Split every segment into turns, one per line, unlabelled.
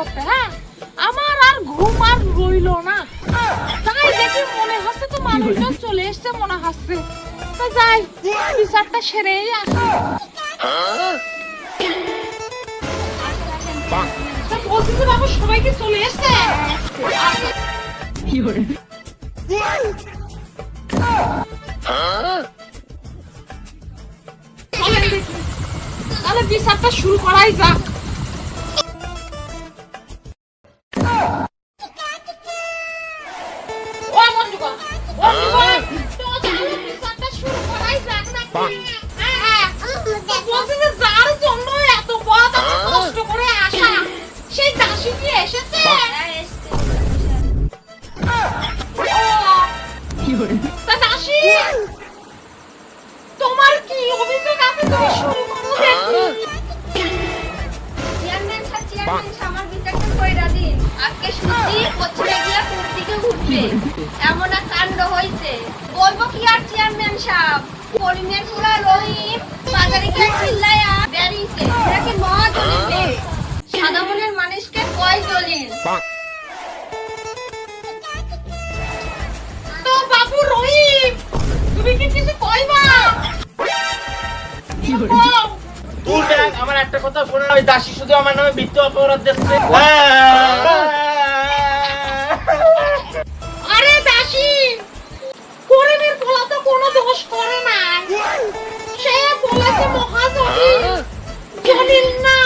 করতে। হ্যাঁ, আমার আর ঘুম আর রইল না। তাই দেখি মনে হচ্ছে তো মানুষজন চলে এসছে মনে হচ্ছে। তা যাই বিচারটা সেরেই আসি। তা বলছি যে বাবু সবাই কি চলে এসছে? কি করে তাহলে বিচারটা শুরু করাই যাক। ও মঞ্জুকা, তো তাহলে বিচারটা শুরু করাই যাক নাকি? হ্যাঁ, বলছি যে যার জন্য এত পথ এত কষ্ট করে আসা, সেই দাসী কি এসেছে? তা দাসী, তোমার কি অভিযোগ আছে? তুমি শুরু করো দেখি।
চেয়ারম্যান আমার বিচারটা কইরা দিন। আজকে শুনছি পশ্চিমে গিয়া পূর্ব দিকে উঠবে, এমন এক কাণ্ড হইছে। বলবো কি আর চেয়ারম্যান সাহেব, করিমের পুরা রহিম বাজারে গিয়ে চিল্লায়া বেরিয়েছে। এটাকে মহা দলিল, সাদা মনের মানুষকে কয় দলিল।
তো বাবু রহিম, তুমি কি কিছু কইবা?
তুই দেখ, আমার একটা কথা শোনা, ওই দাসী শুধু আমার নামে মিথ্যা অপরাধ দিচ্ছে।
আরে দাসী, করিমের পোলা তো কোনো দোষ করে না। সে বলেছে মহাজলিল, জলিল না।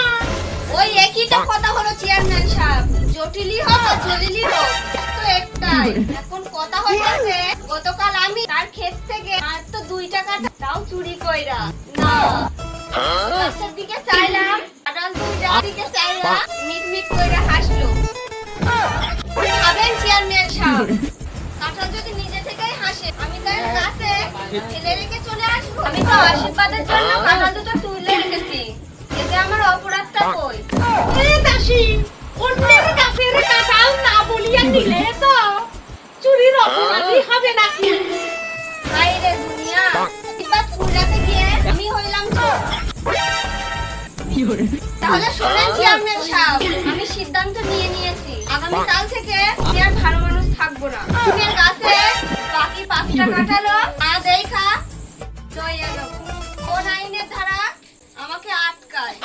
ওই একই তো কথা হলো চেয়ারম্যান সাহেব, জটিলই হোক আর জলিলই হোক তো একটাই। এখন কথা হইতেছে গতকাল আমি তার ক্ষেত থেকে মাত্র 2 টাকা তাও চুরি কইরা না গাছের দিকে চাইলাম, আড়াল দুইটার দিকে চাইলাম, মিটমিট কইরা হাসলো। ভাবেন চেয়ারম্যান সাহেব, কাঁঠাল যদি নিজে থেকেই হাসে, আমি তার কাছে ফেলে রেখে চলে আসবো? আমি তো আশীর্বাদের জন্য কাঁঠাল দুটো তুলে রেখেছি, এতে আমার অপরাধটা কই?
এ দাসী, অন্যের গাছের কাঁঠাল না বলিয়া নিলে তো চুরির অপরাধী হবে নাকি?
হায় রে দুনিয়া, এবার ফুলরাতে গিয়ে আমি হইলাম চোর। তাহলে শোনেন চেয়ারম্যান সাহেব, আমি সিদ্ধান্ত নিয়ে নিয়েছি, আগামীকাল থেকে আমি আর ভালো মানুষ থাকবো না। তুমি গাছে বাকি 5টা কাঁঠালো না দেখা লইয়া যাবো। কোন আইনের ধারা আমাকে আটকায়?